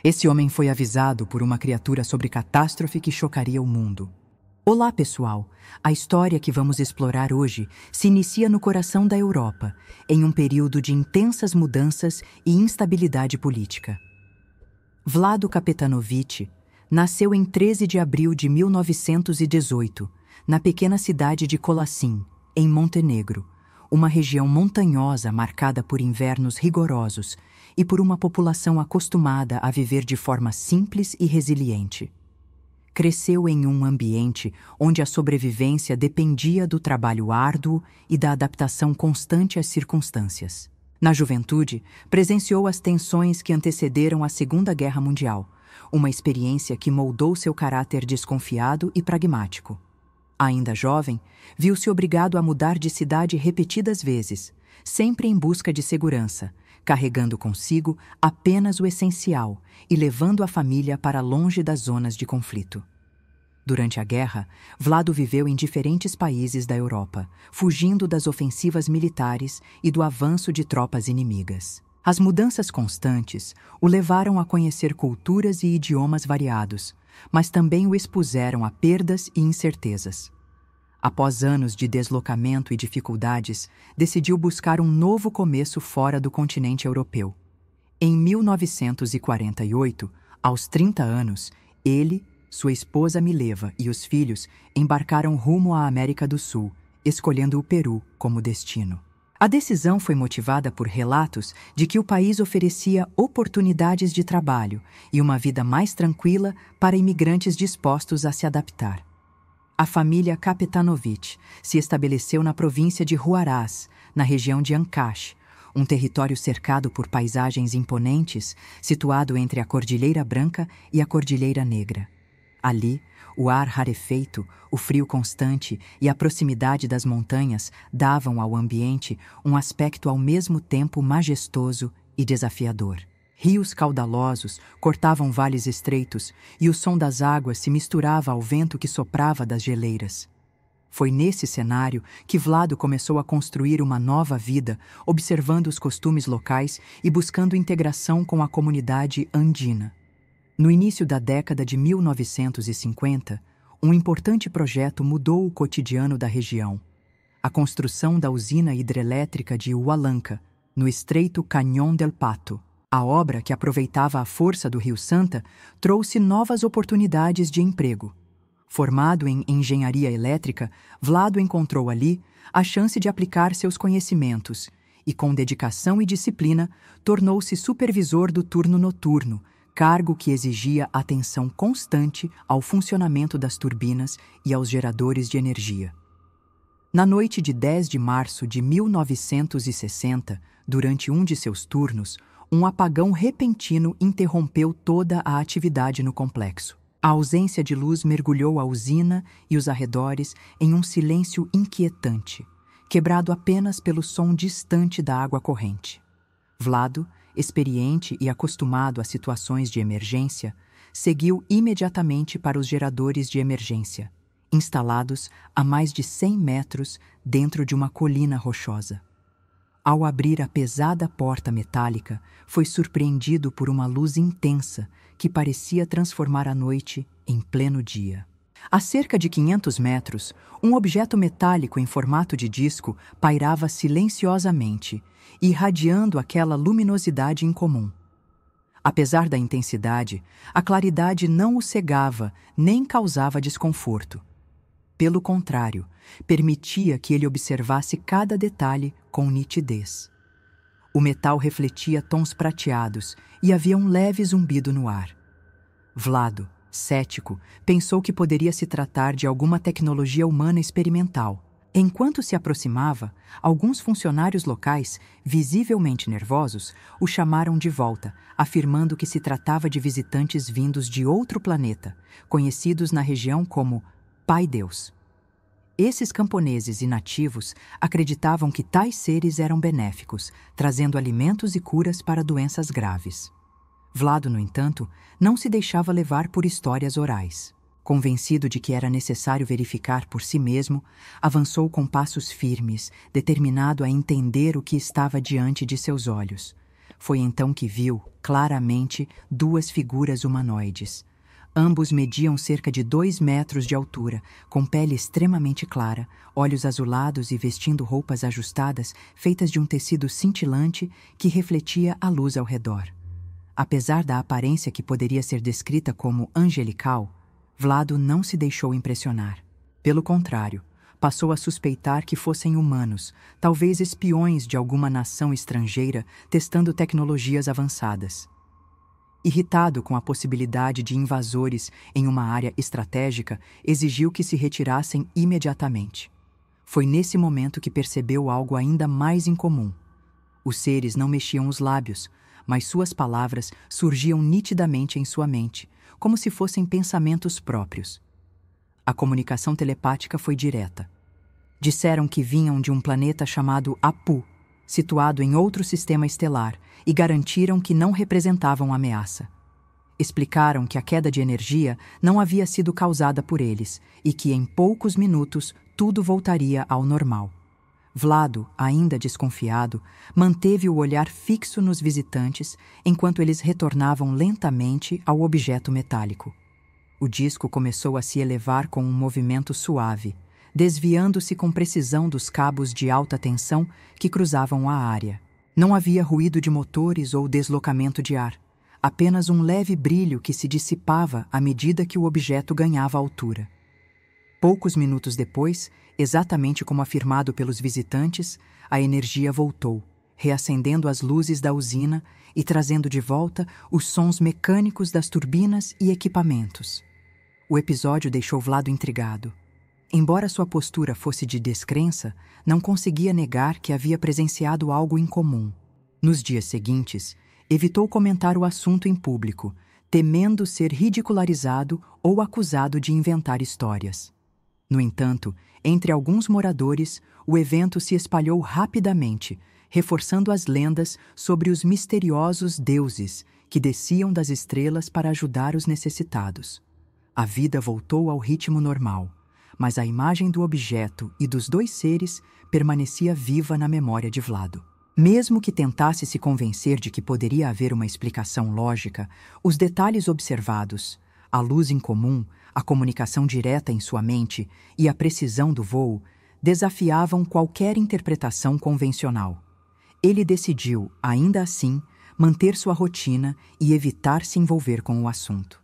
Esse homem foi avisado por uma criatura sobre catástrofe que chocaria o mundo. Olá, pessoal! A história que vamos explorar hoje se inicia no coração da Europa, em um período de intensas mudanças e instabilidade política. Vlado Kapetanovich nasceu em 13 de abril de 1918, na pequena cidade de Kolassin, em Montenegro, uma região montanhosa marcada por invernos rigorosos e por uma população acostumada a viver de forma simples e resiliente. Cresceu em um ambiente onde a sobrevivência dependia do trabalho árduo e da adaptação constante às circunstâncias. Na juventude, presenciou as tensões que antecederam a Segunda Guerra Mundial, uma experiência que moldou seu caráter desconfiado e pragmático. Ainda jovem, viu-se obrigado a mudar de cidade repetidas vezes, sempre em busca de segurança, carregando consigo apenas o essencial e levando a família para longe das zonas de conflito. Durante a guerra, Vlado viveu em diferentes países da Europa, fugindo das ofensivas militares e do avanço de tropas inimigas. As mudanças constantes o levaram a conhecer culturas e idiomas variados, mas também o expuseram a perdas e incertezas. Após anos de deslocamento e dificuldades, decidiu buscar um novo começo fora do continente europeu. Em 1948, aos 30 anos, ele, sua esposa Mileva e os filhos embarcaram rumo à América do Sul, escolhendo o Peru como destino. A decisão foi motivada por relatos de que o país oferecia oportunidades de trabalho e uma vida mais tranquila para imigrantes dispostos a se adaptar. A família Kapetanovich se estabeleceu na província de Huaraz, na região de Ancash, um território cercado por paisagens imponentes, situado entre a Cordilheira Branca e a Cordilheira Negra. Ali, o ar rarefeito, o frio constante e a proximidade das montanhas davam ao ambiente um aspecto ao mesmo tempo majestoso e desafiador. Rios caudalosos cortavam vales estreitos e o som das águas se misturava ao vento que soprava das geleiras. Foi nesse cenário que Vlado começou a construir uma nova vida, observando os costumes locais e buscando integração com a comunidade andina. No início da década de 1950, um importante projeto mudou o cotidiano da região: a construção da usina hidrelétrica de Hualanca, no estreito Cañón del Pato. A obra, que aproveitava a força do Rio Santa, trouxe novas oportunidades de emprego. Formado em engenharia elétrica, Vlado encontrou ali a chance de aplicar seus conhecimentos e, com dedicação e disciplina, tornou-se supervisor do turno noturno, cargo que exigia atenção constante ao funcionamento das turbinas e aos geradores de energia. Na noite de 10 de março de 1960, durante um de seus turnos, um apagão repentino interrompeu toda a atividade no complexo. A ausência de luz mergulhou a usina e os arredores em um silêncio inquietante, quebrado apenas pelo som distante da água corrente. Vlado, experiente e acostumado a situações de emergência, seguiu imediatamente para os geradores de emergência, instalados a mais de 100 metros dentro de uma colina rochosa. Ao abrir a pesada porta metálica, foi surpreendido por uma luz intensa que parecia transformar a noite em pleno dia. A cerca de 500 metros, um objeto metálico em formato de disco pairava silenciosamente, irradiando aquela luminosidade incomum. Apesar da intensidade, a claridade não o cegava nem causava desconforto. Pelo contrário, permitia que ele observasse cada detalhe com nitidez. O metal refletia tons prateados e havia um leve zumbido no ar. Vlado, cético, pensou que poderia se tratar de alguma tecnologia humana experimental. Enquanto se aproximava, alguns funcionários locais, visivelmente nervosos, o chamaram de volta, afirmando que se tratava de visitantes vindos de outro planeta, conhecidos na região como Pai Deus. Esses camponeses e nativos acreditavam que tais seres eram benéficos, trazendo alimentos e curas para doenças graves. Vlado, no entanto, não se deixava levar por histórias orais. Convencido de que era necessário verificar por si mesmo, avançou com passos firmes, determinado a entender o que estava diante de seus olhos. Foi então que viu, claramente, duas figuras humanoides. Ambos mediam cerca de 2 metros de altura, com pele extremamente clara, olhos azulados e vestindo roupas ajustadas feitas de um tecido cintilante que refletia a luz ao redor. Apesar da aparência que poderia ser descrita como angelical, Vlado não se deixou impressionar. Pelo contrário, passou a suspeitar que fossem humanos, talvez espiões de alguma nação estrangeira testando tecnologias avançadas. Irritado com a possibilidade de invasores em uma área estratégica, exigiu que se retirassem imediatamente. Foi nesse momento que percebeu algo ainda mais incomum. Os seres não mexiam os lábios, mas suas palavras surgiam nitidamente em sua mente, como se fossem pensamentos próprios. A comunicação telepática foi direta. Disseram que vinham de um planeta chamado Apu, situado em outro sistema estelar, e garantiram que não representavam ameaça. Explicaram que a queda de energia não havia sido causada por eles e que, em poucos minutos, tudo voltaria ao normal. Vlado, ainda desconfiado, manteve o olhar fixo nos visitantes enquanto eles retornavam lentamente ao objeto metálico. O disco começou a se elevar com um movimento suave, desviando-se com precisão dos cabos de alta tensão que cruzavam a área. Não havia ruído de motores ou deslocamento de ar, apenas um leve brilho que se dissipava à medida que o objeto ganhava altura. Poucos minutos depois, exatamente como afirmado pelos visitantes, a energia voltou, reacendendo as luzes da usina e trazendo de volta os sons mecânicos das turbinas e equipamentos. O episódio deixou Vlado intrigado. Embora sua postura fosse de descrença, não conseguia negar que havia presenciado algo incomum. Nos dias seguintes, evitou comentar o assunto em público, temendo ser ridicularizado ou acusado de inventar histórias. No entanto, entre alguns moradores, o evento se espalhou rapidamente, reforçando as lendas sobre os misteriosos deuses que desciam das estrelas para ajudar os necessitados. A vida voltou ao ritmo normal, mas a imagem do objeto e dos dois seres permanecia viva na memória de Vlado. Mesmo que tentasse se convencer de que poderia haver uma explicação lógica, os detalhes observados, a luz em comum, a comunicação direta em sua mente e a precisão do voo desafiavam qualquer interpretação convencional. Ele decidiu, ainda assim, manter sua rotina e evitar se envolver com o assunto.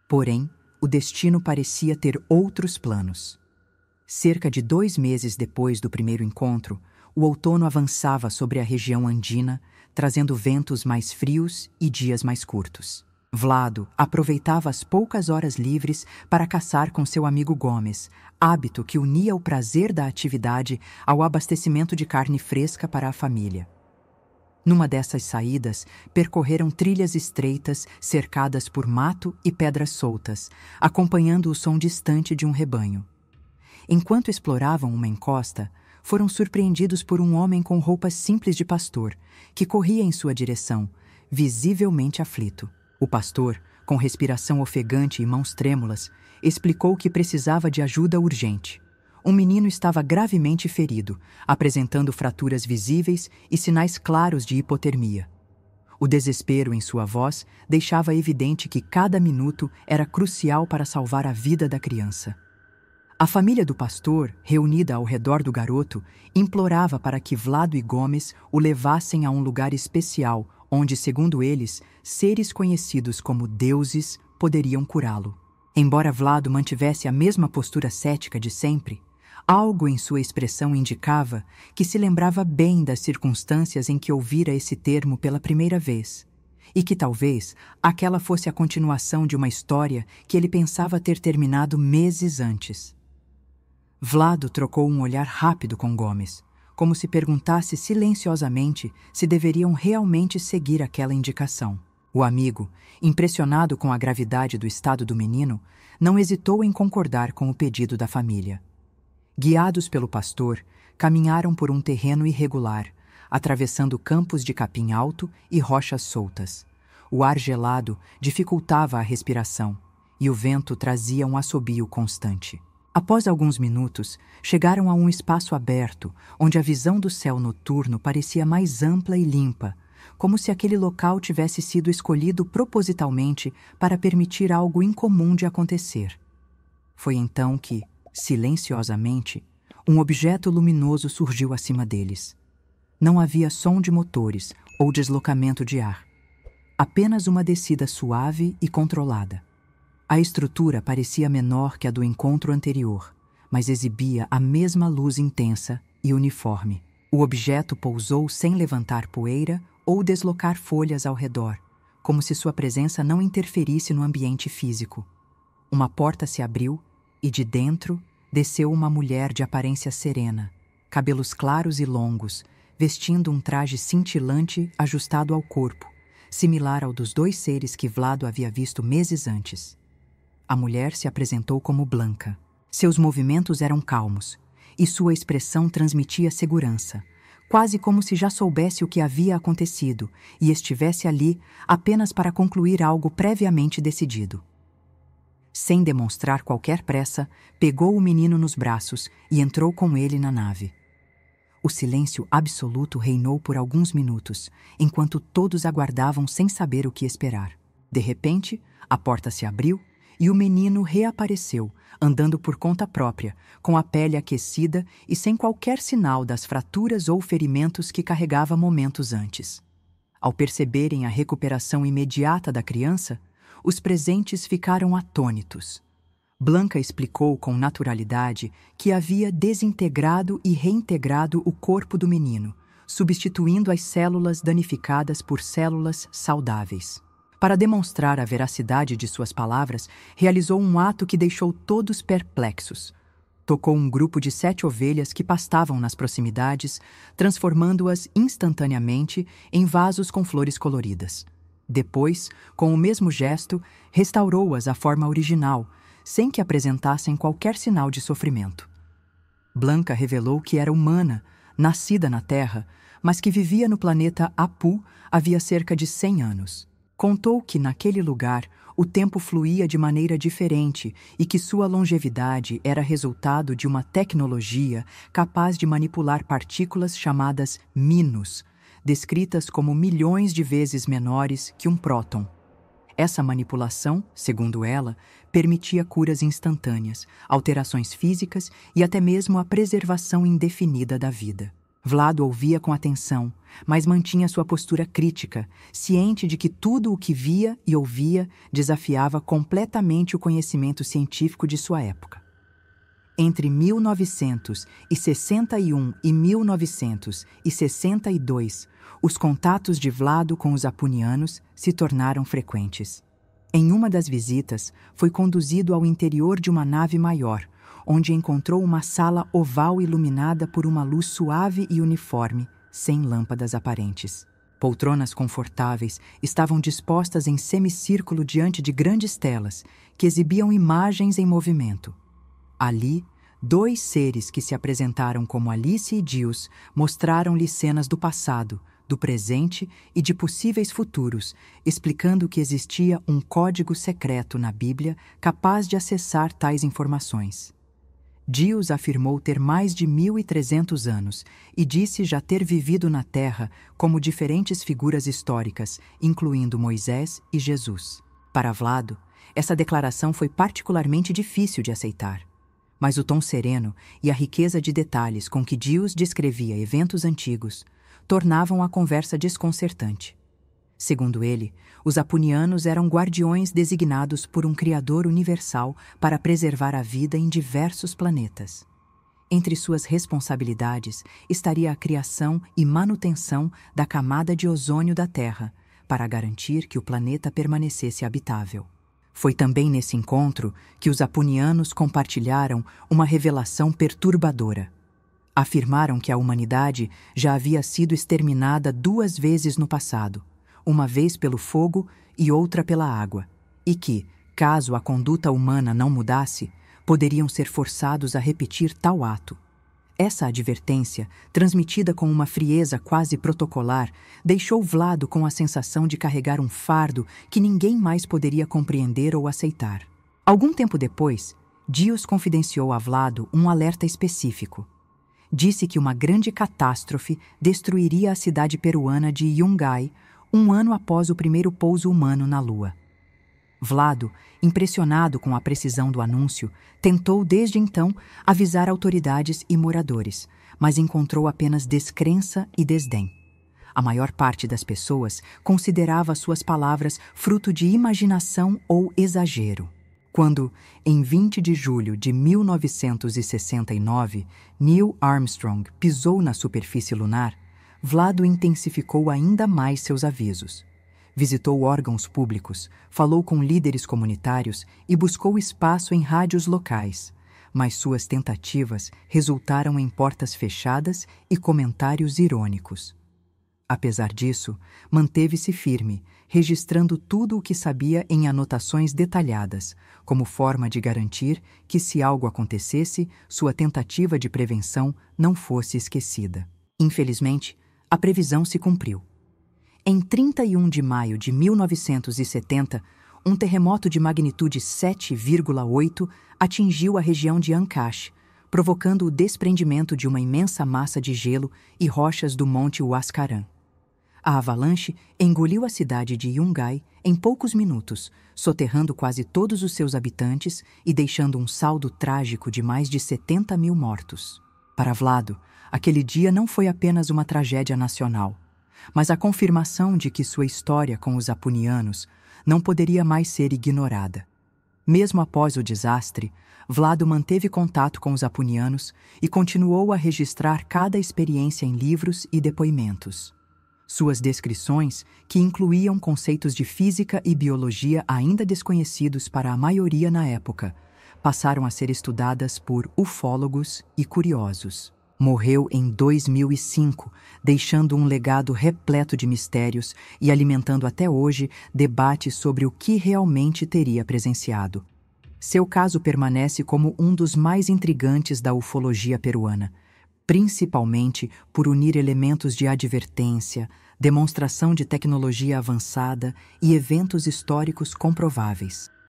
Porém, o destino parecia ter outros planos. Cerca de 2 meses depois do primeiro encontro, o outono avançava sobre a região andina, trazendo ventos mais frios e dias mais curtos. Vlado aproveitava as poucas horas livres para caçar com seu amigo Gomes, hábito que unia o prazer da atividade ao abastecimento de carne fresca para a família. Numa dessas saídas, percorreram trilhas estreitas cercadas por mato e pedras soltas, acompanhando o som distante de um rebanho. Enquanto exploravam uma encosta, foram surpreendidos por um homem com roupas simples de pastor, que corria em sua direção, visivelmente aflito. O pastor, com respiração ofegante e mãos trêmulas, explicou que precisava de ajuda urgente. Um menino estava gravemente ferido, apresentando fraturas visíveis e sinais claros de hipotermia. O desespero em sua voz deixava evidente que cada minuto era crucial para salvar a vida da criança. A família do pastor, reunida ao redor do garoto, implorava para que Vlado e Gomes o levassem a um lugar especial, onde, segundo eles, seres conhecidos como deuses poderiam curá-lo. Embora Vlado mantivesse a mesma postura cética de sempre, algo em sua expressão indicava que se lembrava bem das circunstâncias em que ouvira esse termo pela primeira vez, e que talvez aquela fosse a continuação de uma história que ele pensava ter terminado meses antes. Vlado trocou um olhar rápido com Gomes, como se perguntasse silenciosamente se deveriam realmente seguir aquela indicação. O amigo, impressionado com a gravidade do estado do menino, não hesitou em concordar com o pedido da família. Guiados pelo pastor, caminharam por um terreno irregular, atravessando campos de capim alto e rochas soltas. O ar gelado dificultava a respiração e o vento trazia um assobio constante. Após alguns minutos, chegaram a um espaço aberto, onde a visão do céu noturno parecia mais ampla e limpa, como se aquele local tivesse sido escolhido propositalmente para permitir algo incomum de acontecer. Foi então que, silenciosamente, um objeto luminoso surgiu acima deles. Não havia som de motores ou deslocamento de ar. Apenas uma descida suave e controlada. A estrutura parecia menor que a do encontro anterior, mas exibia a mesma luz intensa e uniforme. O objeto pousou sem levantar poeira ou deslocar folhas ao redor, como se sua presença não interferisse no ambiente físico. Uma porta se abriu e, de dentro, desceu uma mulher de aparência serena, cabelos claros e longos, vestindo um traje cintilante ajustado ao corpo, similar ao dos dois seres que Vlado havia visto meses antes. A mulher se apresentou como Blanca. Seus movimentos eram calmos, e sua expressão transmitia segurança, quase como se já soubesse o que havia acontecido e estivesse ali apenas para concluir algo previamente decidido. Sem demonstrar qualquer pressa, pegou o menino nos braços e entrou com ele na nave. O silêncio absoluto reinou por alguns minutos, enquanto todos aguardavam sem saber o que esperar. De repente, a porta se abriu e o menino reapareceu, andando por conta própria, com a pele aquecida e sem qualquer sinal das fraturas ou ferimentos que carregava momentos antes. Ao perceberem a recuperação imediata da criança, os presentes ficaram atônitos. Blanca explicou com naturalidade que havia desintegrado e reintegrado o corpo do menino, substituindo as células danificadas por células saudáveis. Para demonstrar a veracidade de suas palavras, realizou um ato que deixou todos perplexos. Tocou um grupo de 7 ovelhas que pastavam nas proximidades, transformando-as instantaneamente em vasos com flores coloridas. Depois, com o mesmo gesto, restaurou-as à forma original, sem que apresentassem qualquer sinal de sofrimento. Blanca revelou que era humana, nascida na Terra, mas que vivia no planeta Apu havia cerca de 100 anos. Contou que, naquele lugar, o tempo fluía de maneira diferente e que sua longevidade era resultado de uma tecnologia capaz de manipular partículas chamadas minos, descritas como milhões de vezes menores que um próton. Essa manipulação, segundo ela, permitia curas instantâneas, alterações físicas e até mesmo a preservação indefinida da vida. Vlado ouvia com atenção, mas mantinha sua postura crítica, ciente de que tudo o que via e ouvia desafiava completamente o conhecimento científico de sua época. Entre 1961 e 1962, os contatos de Vlado com os apunianos se tornaram frequentes. Em uma das visitas, foi conduzido ao interior de uma nave maior, onde encontrou uma sala oval iluminada por uma luz suave e uniforme, sem lâmpadas aparentes. Poltronas confortáveis estavam dispostas em semicírculo diante de grandes telas, que exibiam imagens em movimento. Ali, 2 seres que se apresentaram como Alice e Giles mostraram-lhe cenas do passado, do presente e de possíveis futuros, explicando que existia um código secreto na Bíblia capaz de acessar tais informações. Giles afirmou ter mais de 1.300 anos e disse já ter vivido na Terra como diferentes figuras históricas, incluindo Moisés e Jesus. Para Vlado, essa declaração foi particularmente difícil de aceitar. Mas o tom sereno e a riqueza de detalhes com que Giles descrevia eventos antigos tornavam a conversa desconcertante. Segundo ele, os apunianos eram guardiões designados por um Criador universal para preservar a vida em diversos planetas. Entre suas responsabilidades estaria a criação e manutenção da camada de ozônio da Terra, para garantir que o planeta permanecesse habitável. Foi também nesse encontro que os apunianos compartilharam uma revelação perturbadora. Afirmaram que a humanidade já havia sido exterminada 2 vezes no passado, uma vez pelo fogo e outra pela água, e que, caso a conduta humana não mudasse, poderiam ser forçados a repetir tal ato. Essa advertência, transmitida com uma frieza quase protocolar, deixou Vlado com a sensação de carregar um fardo que ninguém mais poderia compreender ou aceitar. Algum tempo depois, Giles confidenciou a Vlado um alerta específico. disse que uma grande catástrofe destruiria a cidade peruana de Yungay um ano após o primeiro pouso humano na Lua. Vlado, impressionado com a precisão do anúncio, tentou desde então avisar autoridades e moradores, mas encontrou apenas descrença e desdém. A maior parte das pessoas considerava suas palavras fruto de imaginação ou exagero. Quando, em 20 de julho de 1969, Neil Armstrong pisou na superfície lunar, Vlado intensificou ainda mais seus avisos. Visitou órgãos públicos, falou com líderes comunitários e buscou espaço em rádios locais, mas suas tentativas resultaram em portas fechadas e comentários irônicos. Apesar disso, manteve-se firme, registrando tudo o que sabia em anotações detalhadas, como forma de garantir que, se algo acontecesse, sua tentativa de prevenção não fosse esquecida. Infelizmente, a previsão se cumpriu. Em 31 de maio de 1970, um terremoto de magnitude 7,8 atingiu a região de Ancash, provocando o desprendimento de uma imensa massa de gelo e rochas do Monte Huascarán. A avalanche engoliu a cidade de Yungay em poucos minutos, soterrando quase todos os seus habitantes e deixando um saldo trágico de mais de 70 mil mortos. Para Vlado, aquele dia não foi apenas uma tragédia nacional, mas a confirmação de que sua história com os apunianos não poderia mais ser ignorada. Mesmo após o desastre, Vlado manteve contato com os apunianos e continuou a registrar cada experiência em livros e depoimentos. Suas descrições, que incluíam conceitos de física e biologia ainda desconhecidos para a maioria na época, passaram a ser estudadas por ufólogos e curiosos. Morreu em 2005, deixando um legado repleto de mistérios e alimentando até hoje debates sobre o que realmente teria presenciado. Seu caso permanece como um dos mais intrigantes da ufologia peruana, principalmente por unir elementos de advertência, demonstração de tecnologia avançada e eventos históricos comprováveis.